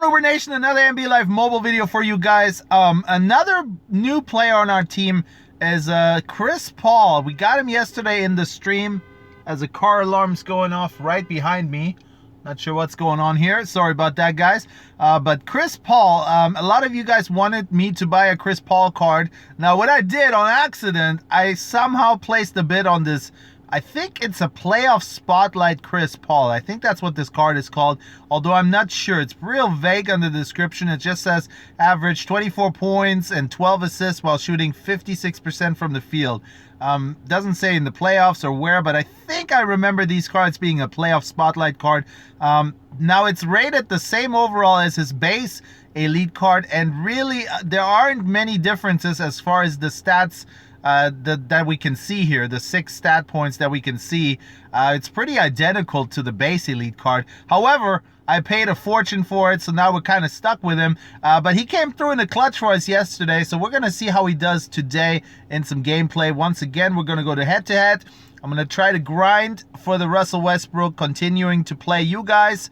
Uber Nation, another NBA Live mobile video for you guys. Another new player on our team is Chris Paul. We got him yesterday in the stream as a car alarm's going off right behind me. Not sure what's going on here. Sorry about that, guys. But Chris Paul, a lot of you guys wanted me to buy a Chris Paul card. Now, what I did on accident, I somehow placed a bid on this. I think it's a playoff spotlight Chris Paul. I think that's what this card is called, although I'm not sure. It's real vague on the description. It just says average 24 points and 12 assists while shooting 56% from the field. Doesn't say in the playoffs or where, but I think I remember these cards being a playoff spotlight card. Now it's rated the same overall as his base elite card, and really there aren't many differences as far as the stats that we can see here, the 6 stat points that we can see. It's pretty identical to the base elite card. However, I paid a fortune for it, so now we're kind of stuck with him. But he came through in the clutch for us yesterday, so we're going to see how he does today in some gameplay. Once again, we're going to go to head-to-head. I'm going to try to grind for the Russell Westbrook, continuing to play you guys.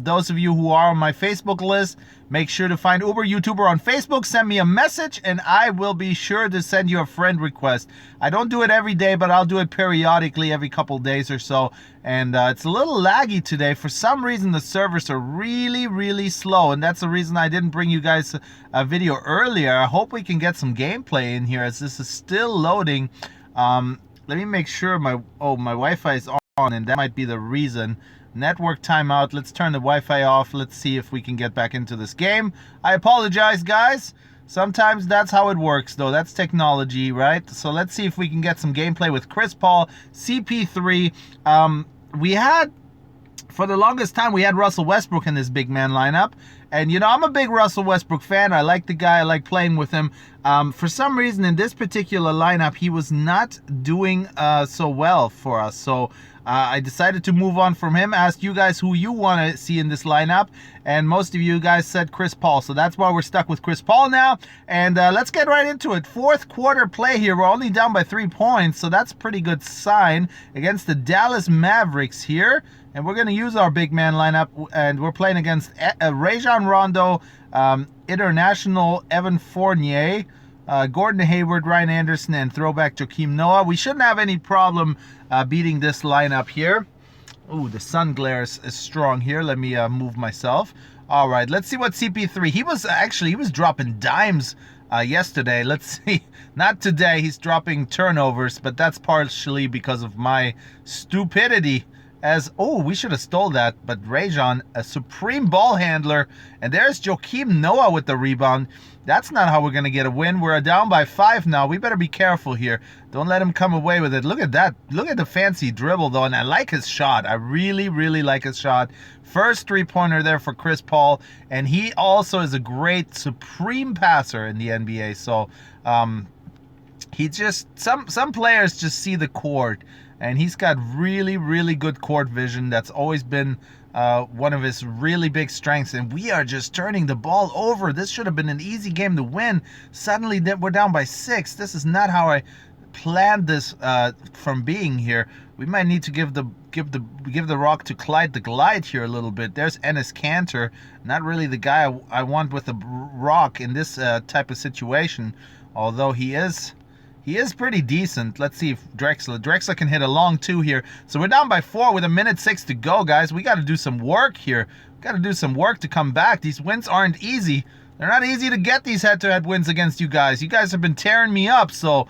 Those of you who are on my Facebook list, make sure to find UberYouTuber on Facebook. Send me a message and I will be sure to send you a friend request. I don't do it every day, but I'll do it periodically every couple days or so. And it's a little laggy today. For some reason, the servers are really slow. And that's the reason I didn't bring you guys a video earlier. I hope we can get some gameplay in here as this is still loading. Let me make sure my Wi-Fi is on, and that might be the reason. Network timeout. Let's turn the Wi-Fi off. Let's see if we can get back into this game. I apologize, guys. Sometimes that's how it works, though. That's technology, right? So let's see if we can get some gameplay with Chris Paul, CP3. We had, for the longest time, we had Russell Westbrook in this big man lineup. And, you know, I'm a big Russell Westbrook fan. I like the guy. I like playing with him. For some reason, in this particular lineup, he was not doing so well for us. So I decided to move on from him. Asked you guys who you want to see in this lineup. And most of you guys said Chris Paul. So that's why we're stuck with Chris Paul now. And let's get right into it. Fourth quarter play here. We're only down by 3 points. So that's a pretty good sign against the Dallas Mavericks here. And we're going to use our big man lineup, and we're playing against Rajon Rondo, International Evan Fournier, Gordon Hayward, Ryan Anderson, and throwback Joakim Noah. We shouldn't have any problem beating this lineup here. Ooh, the sun glare is strong here. Let me move myself. All right, let's see what CP3. He was dropping dimes yesterday. Let's see. Not today. He's dropping turnovers, but that's partially because of my stupidity. We should have stole that, but Rajon, a supreme ball handler, and there's Joakim Noah with the rebound. That's not how we're going to get a win. We're down by 5 now. We better be careful here. Don't let him come away with it. Look at that. Look at the fancy dribble, though, and I like his shot. I really like his shot. First three-pointer there for Chris Paul, and he also is a great supreme passer in the NBA. So he just, some players just see the court, and he's got really good court vision. That's always been one of his really big strengths. And we are just turning the ball over. This should have been an easy game to win. Suddenly we're down by 6. This is not how I planned this from being here. We might need to give the rock to Clyde the Glide here a little bit. There's Enes Kanter, not really the guy I want with the rock in this type of situation, although he is pretty decent. Let's see if Drexler can hit a long 2 here. So we're down by 4 with 1:06 to go, guys. We got to do some work here. Got to do some work to come back. These wins aren't easy. They're not easy to get, these head-to-head wins against you guys. You guys have been tearing me up, so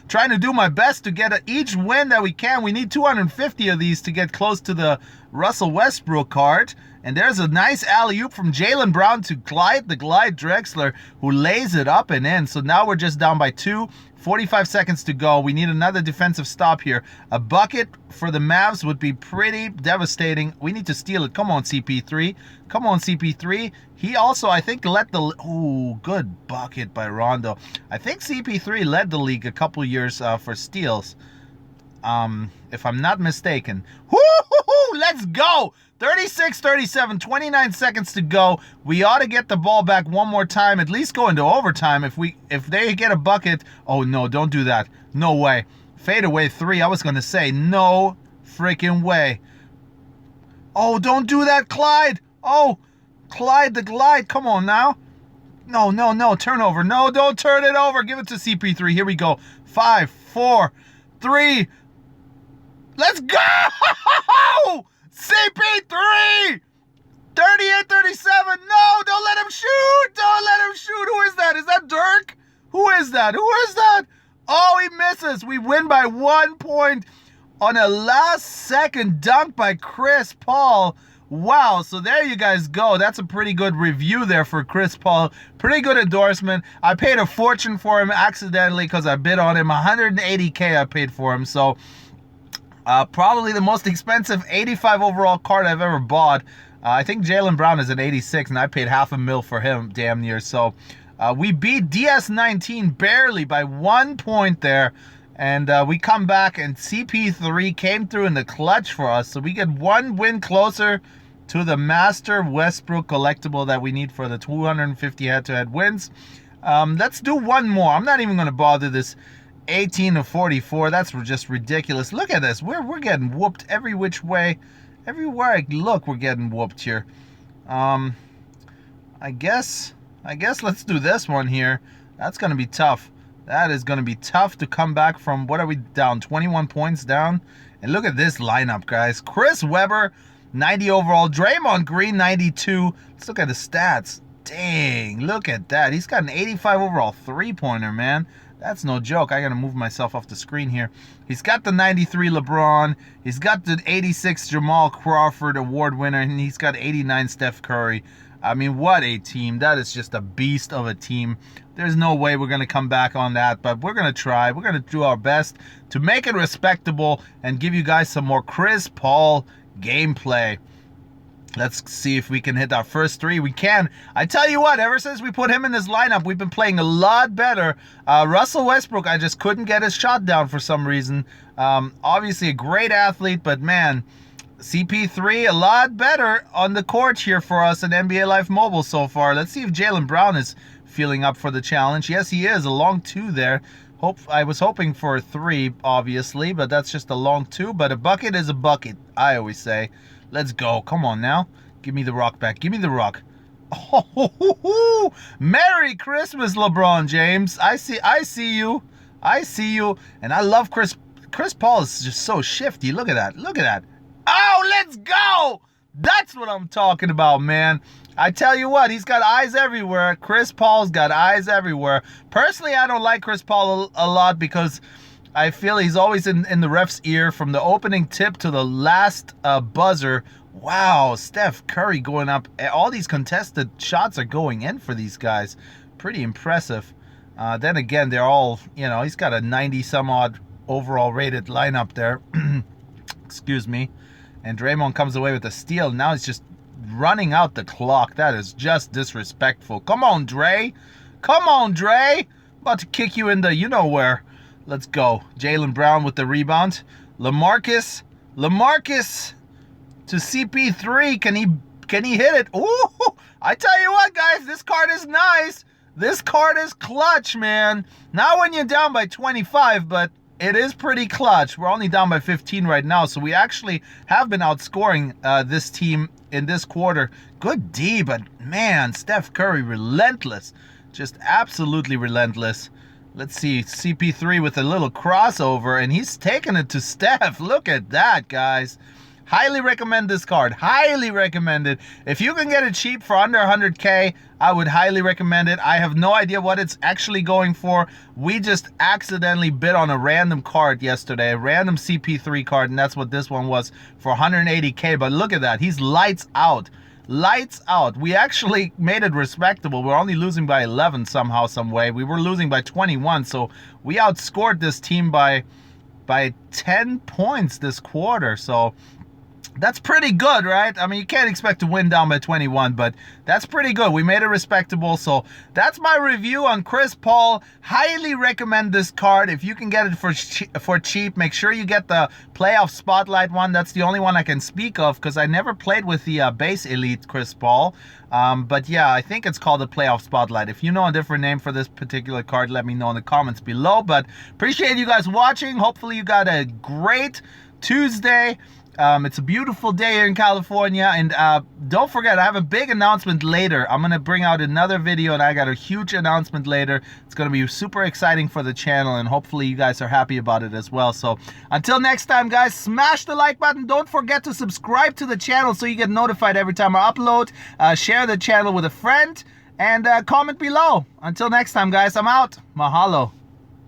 trying to do my best to get each win that we can. We need 250 of these to get close to the Russell Westbrook card. And there's a nice alley-oop from Jaylen Brown to Clyde the Glide Drexler, who lays it up and in. So now we're just down by 2. 45 seconds to go. We need another defensive stop here. A bucket for the Mavs would be pretty devastating. We need to steal it. Come on, CP3. Come on, CP3. He also, I think, led the... Ooh, good bucket by Rondo. I think CP3 led the league a couple years for steals, if I'm not mistaken. Woo-hoo-hoo! Let's go! 36-37, 29 seconds to go. We ought to get the ball back one more time, at least go into overtime. If they get a bucket, oh no, don't do that. No way. Fadeaway 3, I was going to say, no freaking way. Oh, don't do that, Clyde. Oh, Clyde the Glide. Come on now. No, no, no. Turnover. No, don't turn it over. Give it to CP3. Here we go. 5, 4, 3. Let's go! CP3! 38-37. No, don't let him shoot. Don't let him shoot. Who is that? Is that Dirk? Who is that? Who is that? Oh, he misses. We win by 1 point on a last-second dunk by Chris Paul. Wow, so there you guys go. That's a pretty good review there for Chris Paul. Pretty good endorsement. I paid a fortune for him accidentally because I bid on him. $180K I paid for him. So probably the most expensive 85 overall card I've ever bought. I think Jaylen Brown is an 86, and I paid $500,000 for him, damn near. So we beat DS19 barely by 1 point there. And we come back, and CP3 came through in the clutch for us. So we get 1 win closer to the Master Westbrook collectible that we need for the 250 head-to-head wins. Let's do one more. I'm not even going to bother this 18-44. That's just ridiculous. Look at this. We're getting whooped every which way. Everywhere I look, we're getting whooped here. I guess let's do this one here. That's going to be tough. That is going to be tough to come back from. What are we down? 21 points down. And look at this lineup, guys. Chris Webber, 90 overall. Draymond Green, 92. Let's look at the stats. Dang, look at that. He's got an 85 overall three-pointer, man. That's no joke. I got to move myself off the screen here. He's got the 93 LeBron. He's got the 86 Jamal Crawford award winner. And he's got 89 Steph Curry. I mean, what a team. That is just a beast of a team. There's no way we're going to come back on that, but we're going to try. We're going to do our best to make it respectable and give you guys some more Chris Paul gameplay. Let's see if we can hit our first 3. We can. I tell you what, ever since we put him in this lineup, we've been playing a lot better. Russell Westbrook, I just couldn't get his shot down for some reason. Obviously a great athlete, but man, CP3 a lot better on the court here for us in NBA Live Mobile so far. Let's see if Jaylen Brown is feeling up for the challenge. Yes, he is. A long 2 there. I was hoping for a 3, obviously, but that's just a long 2. But a bucket is a bucket, I always say. Let's go. Come on now. Give me the rock back. Give me the rock. Oh, Merry Christmas, LeBron James. I see you. I see you. And I love Chris Paul is just so shifty. Look at that. Look at that. Oh, let's go. That's what I'm talking about, man. I tell you what, he's got eyes everywhere. Chris Paul's got eyes everywhere. Personally, I don't like Chris Paul a lot because I feel he's always in the ref's ear from the opening tip to the last buzzer. Wow, Steph Curry going up. All these contested shots are going in for these guys. Pretty impressive. Then again, they're all, he's got a 90-some-odd overall rated lineup there. Excuse me. And Draymond comes away with a steal. Now he's just running out the clock. That is just disrespectful. Come on, Dre. Come on, Dre. About to kick you in the you-know-where. Let's go. Jaylen Brown with the rebound. LaMarcus to CP3. Can he hit it? Ooh, I tell you what, guys, this card is nice. This card is clutch, man. Not when you're down by 25, but it is pretty clutch. We're only down by 15 right now, so we actually have been outscoring this team in this quarter. Good D, but man, Steph Curry, relentless. Just absolutely relentless. Let's see, CP3 with a little crossover, and he's taking it to Steph. Look at that, guys. Highly recommend this card. Highly recommend it. If you can get it cheap for under 100K, I would highly recommend it. I have no idea what it's actually going for. We just accidentally bid on a random card yesterday, a random CP3 card, and that's what this one was for 180K. But look at that. He's lights out. Lights out. We actually made it respectable. We're only losing by 11 somehow, some way. We were losing by 21, so we outscored this team by 10 points this quarter. So that's pretty good, right? I mean, you can't expect to win down by 21, but that's pretty good. We made it respectable. So that's my review on Chris Paul. Highly recommend this card. If you can get it for cheap, make sure you get the Playoff Spotlight one. That's the only one I can speak of because I never played with the base elite Chris Paul. But yeah, I think it's called the Playoff Spotlight. If you know a different name for this particular card, let me know in the comments below. But appreciate you guys watching. Hopefully you got a great Tuesday. It's a beautiful day here in California, and don't forget, I have a big announcement later. I'm gonna bring out another video, and I got a huge announcement later. It's gonna be super exciting for the channel, and hopefully you guys are happy about it as well. So until next time, guys, smash the like button. Don't forget to subscribe to the channel so you get notified every time I upload. Share the channel with a friend, and comment below. Until next time, guys, I'm out. Mahalo.